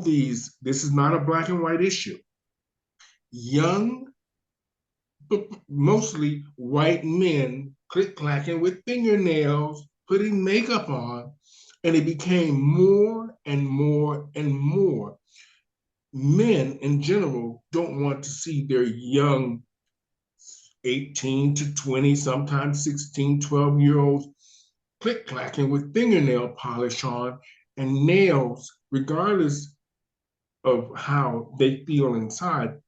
this is not a black and white issue. Young, mostly white men click-clacking with fingernails, putting makeup on, and it became more and more and more. Men in general don't want to see their young 18 to 20, sometimes 16, 12-year-olds click-clacking with fingernail polish on and nails, regardless of how they feel inside.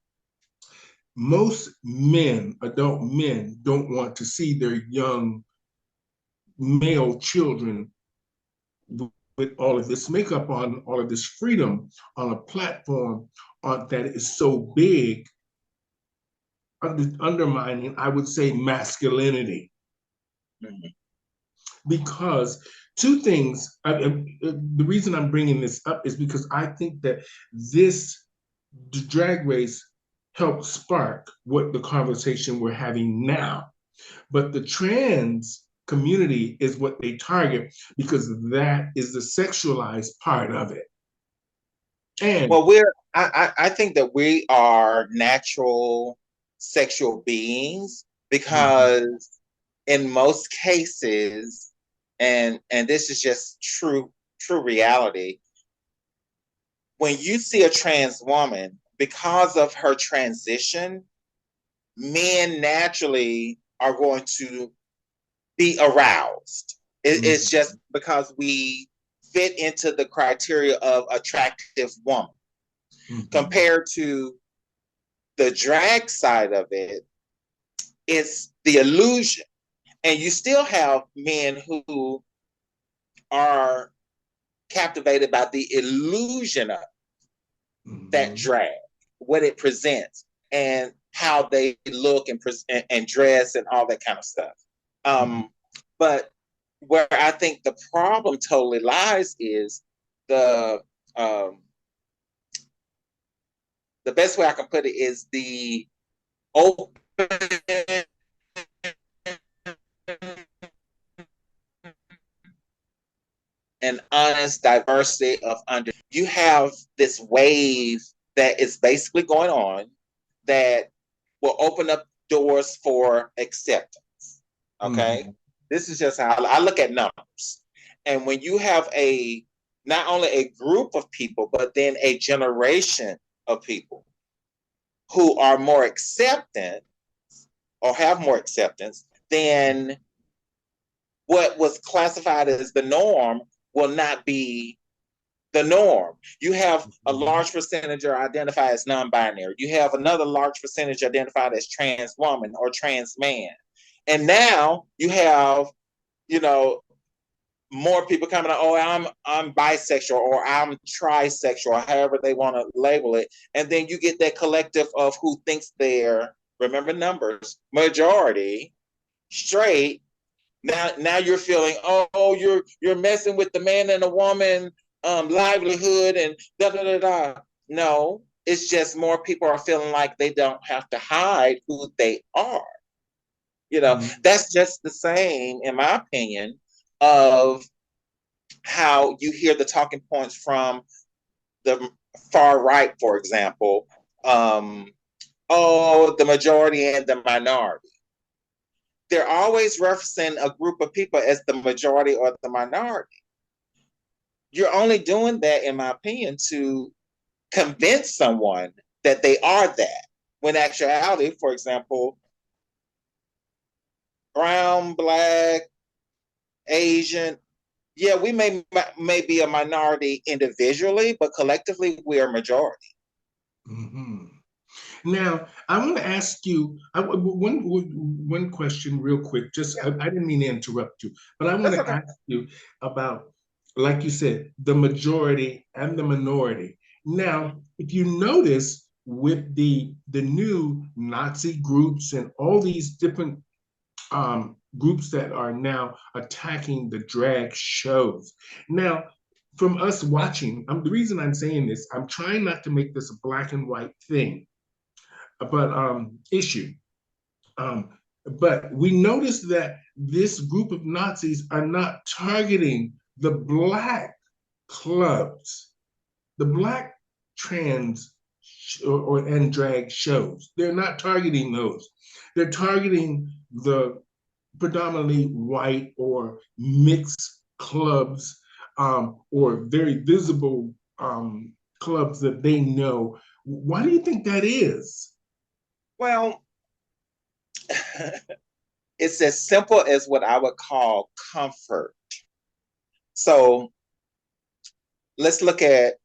Most men, adult men, don't want to see their young male children with all of this makeup on, all of this freedom on a platform that is so big, undermining, I would say, masculinity. Mm-hmm. Because two things, the reason I'm bringing this up is because I think that the drag race helped spark what the conversation we're having now. But the trans community is what they target because that is the sexualized part of it. And well, I think that we are natural sexual beings because in most cases, and this is just true reality, when you see a trans woman, because of her transition, men naturally are going to be aroused. It's just because we fit into the criteria of attractive woman. Compared to the drag side of it, it's the illusion. And you still have men who are captivated by the illusion of that drag, what it presents, and how they look and dress and all that kind of stuff. But where I think the problem totally lies is the best way I can put it is the open and honest diversity of under. You have this wave that is basically going on that will open up doors for acceptance. Okay. This is just how I look at numbers. And when you have not only a group of people, but then a generation of people who are more acceptant or have more acceptance, then what was classified as the norm will not be the norm. You have a large percentage are identified as non-binary. You have another large percentage identified as trans woman or trans man. And now you have, more people coming out, oh, I'm bisexual or I'm trisexual, or however they want to label it. And then you get that collective of who thinks they're, remember numbers, majority, straight. Now you're feeling, oh, you're messing with the man and the woman livelihood and da da da da. No, it's just more people are feeling like they don't have to hide who they are. That's just the same, in my opinion, of how you hear the talking points from the far right, for example. The majority and the minority. They're always referencing a group of people as the majority or the minority. You're only doing that, in my opinion, to convince someone that they are that. When in actuality, for example, brown, black, Asian, yeah, we may be a minority individually, but collectively we are majority. Now, I want to ask you one question real quick. I didn't mean to interrupt you, but I want to ask you about, like you said, the majority and the minority. Now, if you notice with the new Nazi groups and all these different groups that are now attacking the drag shows. Now, from us watching, the reason I'm saying this, I'm trying not to make this a black and white thing, but issue. But we notice that this group of Nazis are not targeting the black clubs. The black trans and drag shows. They're not targeting those. They're targeting the predominantly white or mixed clubs, or very visible clubs that they know. Why do you think that is? Well, it's as simple as what I would call comfort. So let's look at,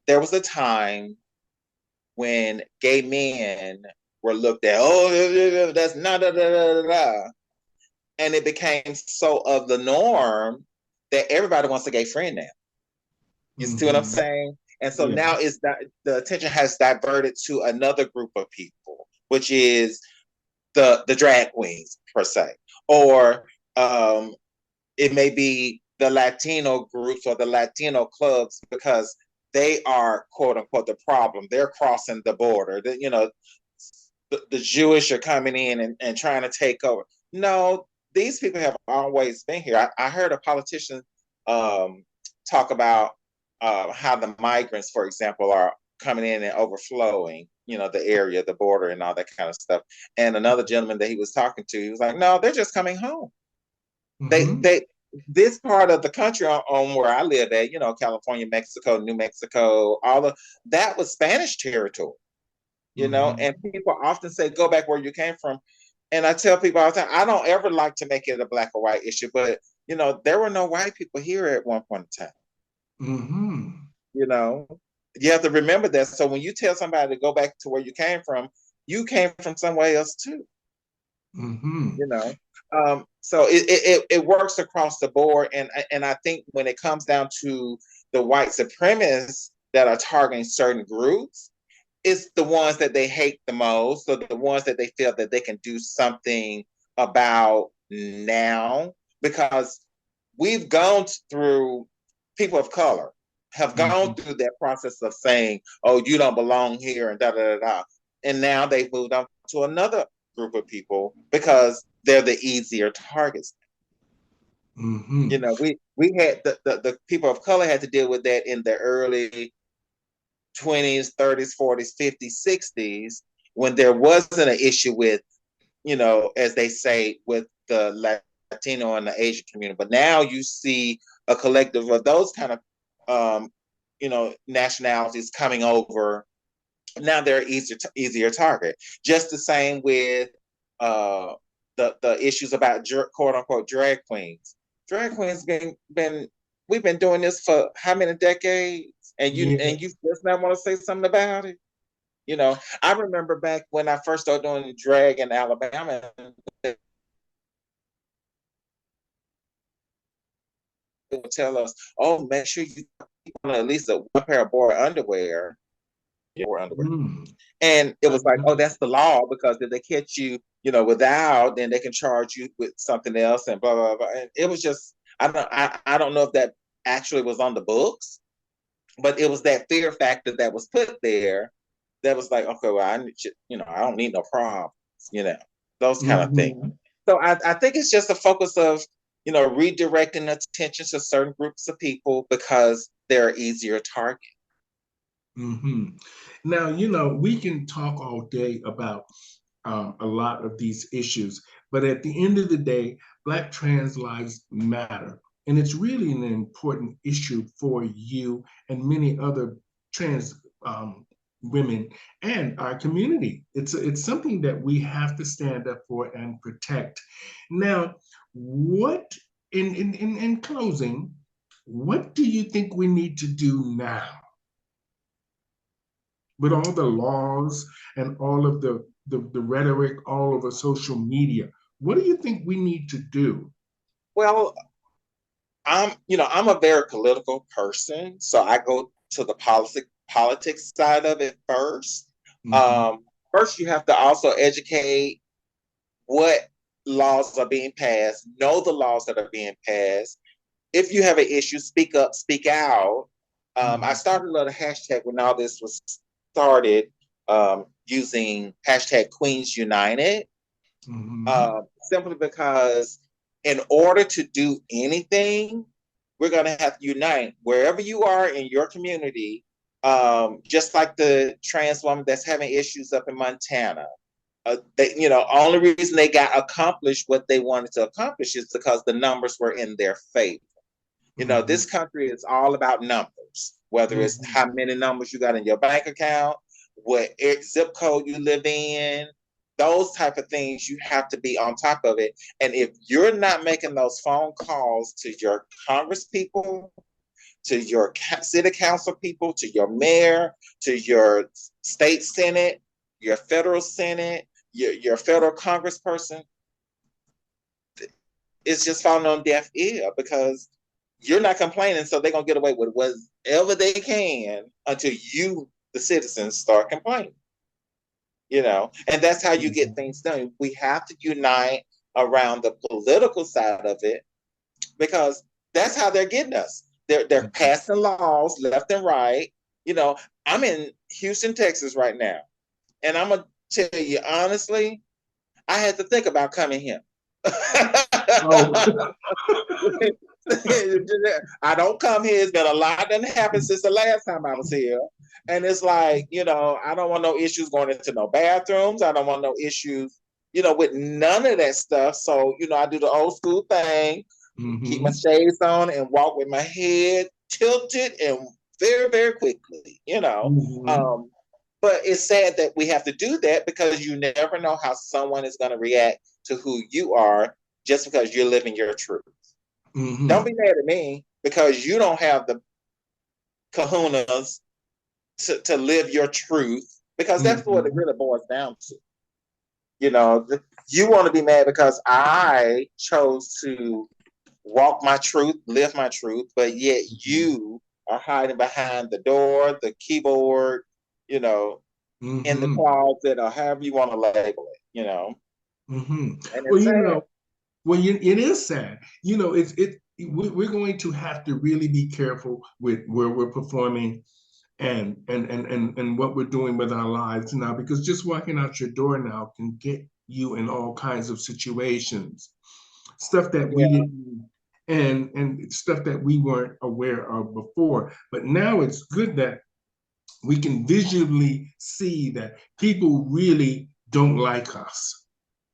there was a time when gay men were looked at, oh, that's not da, da, da, da, da. And it became so of the norm that everybody wants a gay friend now. You see what I'm Mm-hmm. saying? And so now Yes. is that the attention has diverted to another group of people, which is the drag queens per se, or it may be the Latino groups or the Latino clubs because they are quote unquote the problem. They're crossing the border. The Jewish are coming in and trying to take over. No, these people have always been here. I heard a politician talk about how the migrants, for example, are coming in and overflowing, the area, the border, and all that kind of stuff. And another gentleman that he was talking to, he was like, "No, they're just coming home. Mm-hmm. They this part of the country on where I live at, California, Mexico, New Mexico, all of that was Spanish territory, Mm-hmm. and people often say, go back where you came from. And I tell people all the time, I don't ever like to make it a black or white issue, but there were no white people here at one point in time. Mm-hmm. You know, you have to remember that. So when you tell somebody to go back to where you came from somewhere else too. Mm-hmm. you know so it works across the board, and I think when it comes down to the white supremacists that are targeting certain groups, it's the ones that they hate the most, or the ones that they feel that they can do something about now, because we've gone through, people of color have Mm-hmm. gone through that process of saying, oh, you don't belong here and da da da da, and now they've moved on to another group of people because they're the easier targets. Mm-hmm. We had the people of color had to deal with that in the early 20s, 30s, 40s, 50s, 60s, when there wasn't an issue with, as they say, with the Latino and the Asian community. But now you see a collective of those kind of, nationalities coming over. Now they're easier target. Just the same with uh, the issues about quote unquote drag queens. Drag queens been we've been doing this for how many decades, and you Yes. just not want to say something about it. I remember back when I first started doing drag in Alabama, they would tell us, "Oh, make sure you keep on at least one pair of boy underwear." Boy underwear. Mm. And it was like, oh, Mm-hmm. that's the law, because if they catch you, without, then they can charge you with something else and blah blah blah. And it was just, I don't know if that actually was on the books, but it was that fear factor that was put there that was like, okay, well, I need I don't need no problems, you know, those kind of things. Mm-hmm. So I think it's just a focus of, redirecting attention to certain groups of people because they're easier target. Mm-hmm. Now, we can talk all day about a lot of these issues, but at the end of the day, Black trans lives matter. And it's really an important issue for you and many other trans women and our community. It's something that we have to stand up for and protect. Now, what, in closing, what do you think we need to do now with all the laws and all of the rhetoric all over social media? What do you think we need to do? Well, I'm a very political person, so I go to the politics side of it first. Mm-hmm. First, you have to also educate what laws are being passed, know the laws that are being passed. If you have an issue, speak up, speak out. I Mm-hmm. started a little hashtag when all this was started, using hashtag Queens United, Mm-hmm. simply because in order to do anything, we're going to have to unite wherever you are in your community. Just like the trans woman that's having issues up in Montana. They, only reason they got accomplished what they wanted to accomplish is because the numbers were in their favor. This country is all about numbers, whether it's how many numbers you got in your bank account, what zip code you live in, those type of things. You have to be on top of it. And if you're not making those phone calls to your Congress people, to your city council people, to your mayor, to your state senate, your federal senate, your federal congressperson, it's just falling on deaf ear because you're not complaining, so they're gonna get away with whatever they can until you, the citizens, start complaining. And that's how you get things done. We have to unite around the political side of it because that's how they're getting us. They're passing laws left and right. I'm in Houston, Texas right now, and I'm gonna tell you honestly, I had to think about coming here. Oh. I don't come here. It's been a lot that happened since the last time I was here. And it's like, I don't want no issues going into no bathrooms. I don't want no issues, with none of that stuff. So, I do the old school thing, keep my shades on and walk with my head tilted and very, very quickly, But it's sad that we have to do that because you never know how someone is going to react to who you are just because you're living your truth. Don't be mad at me because you don't have the kahunas to live your truth, because that's what it really boils down to. You want to be mad because I chose to walk my truth, live my truth, but yet you are hiding behind the door, the keyboard, in the closet, or however you want to label it. And it's sad. It is sad. We're going to have to really be careful with where we're performing and what we're doing with our lives now, because just walking out your door now can get you in all kinds of situations, stuff that we didn't, and stuff that we weren't aware of before. But now it's good that we can visually see that people really don't like us.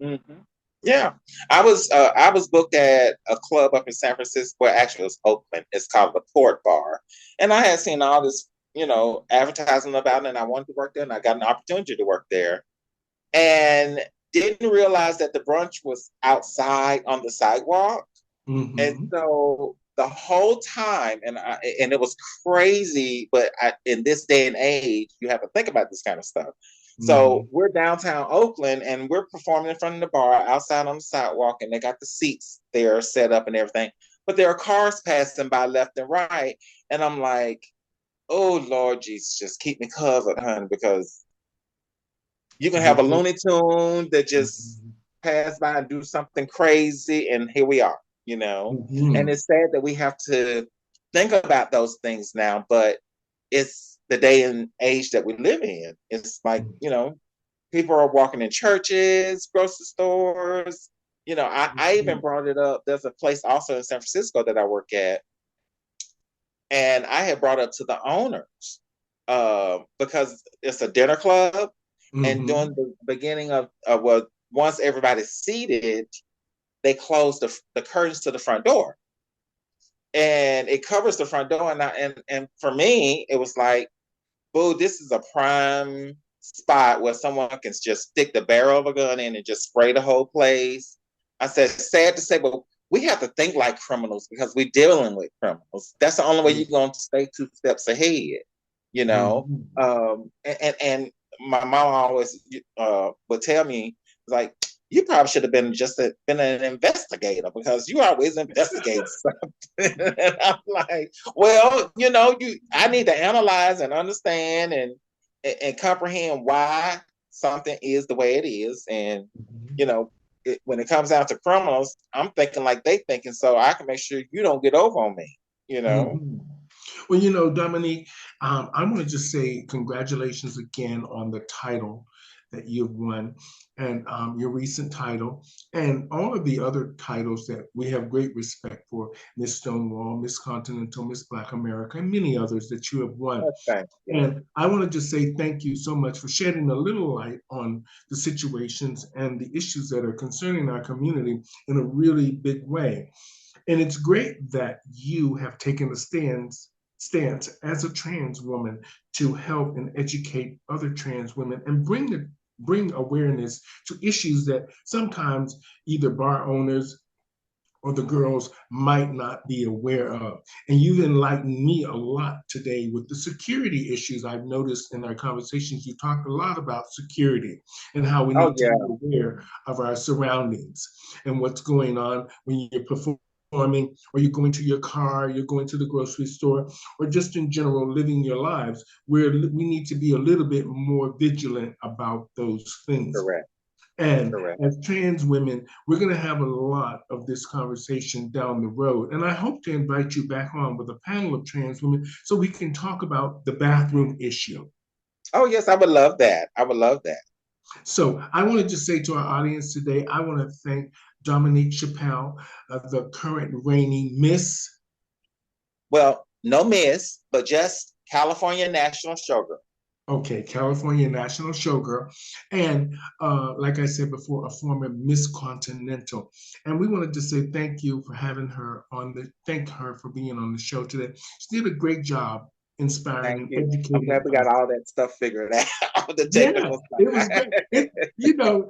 Mm-hmm. Yeah, I was booked at a club up in San Francisco. Well, actually, it was Oakland. It's called the Port Bar, and I had seen all this, advertising about it, and I wanted to work there, and I got an opportunity to work there, and didn't realize that the brunch was outside on the sidewalk, and so the whole time, and it was crazy. But in this day and age, you have to think about this kind of stuff. So we're downtown Oakland and we're performing in front of the bar outside on the sidewalk, and they got the seats there set up and everything. But there are cars passing by left and right. And I'm like, oh Lord Jesus, just keep me covered, honey, because you can have a Looney Tune that just pass by and do something crazy, and here we are, And it's sad that we have to think about those things now, but it's the day and age that we live in. It's like, people are walking in churches, grocery stores. I even brought it up. There's a place also in San Francisco that I work at, and I had brought up to the owners because it's a dinner club, and during the beginning of well, once everybody's seated, they close the curtains to the front door, and it covers the front door. And for me, it was like, boo, this is a prime spot where someone can just stick the barrel of a gun in and just spray the whole place. I said, sad to say, but we have to think like criminals because we're dealing with criminals. That's the only way you're going to stay 2 steps ahead, And my mom always would tell me, like, you probably should have been been an investigator because you always investigate something. And I'm like, well, I need to analyze and understand and comprehend why something is the way it is. And, when it comes down to criminals, I'm thinking like they thinking, so I can make sure you don't get over on me. Well, Dominique, I want to just say congratulations again on the title that you've won, and your recent title, and all of the other titles that we have great respect for, Miss Stonewall, Miss Continental, Miss Black America, and many others that you have won. Oh, thank you. And I want to just say thank you so much for shedding a little light on the situations and the issues that are concerning our community in a really big way. And it's great that you have taken a stance as a trans woman to help and educate other trans women and bring awareness to issues that sometimes either bar owners or the girls might not be aware of. And you've enlightened me a lot today with the security issues I've noticed in our conversations. You talked a lot about security and how we Oh need to yeah, be aware of our surroundings and what's going on when you're performing, or you're going to your car, you're going to the grocery store, or just in general living your lives, where we need to be a little bit more vigilant about those things. correct, And correct. as trans women, we're going to have a lot of this conversation down the road. And I hope to invite you back on with a panel of trans women so we can talk about the bathroom issue. Oh yes, I would love that. I would love that. So I want to just say to our audience today, I want to thank Domanique Shappelle, the current reigning Miss. Well, no miss, but just California National Showgirl. Okay, California National Showgirl, and like I said before, a former Miss Continental. And we wanted to say thank you for having her thank her for being on the show today. She did a great job inspiring Thank and you. I'm glad educating we got us. all that stuff figured out, all the Yeah, technical it was stuff. great. You know,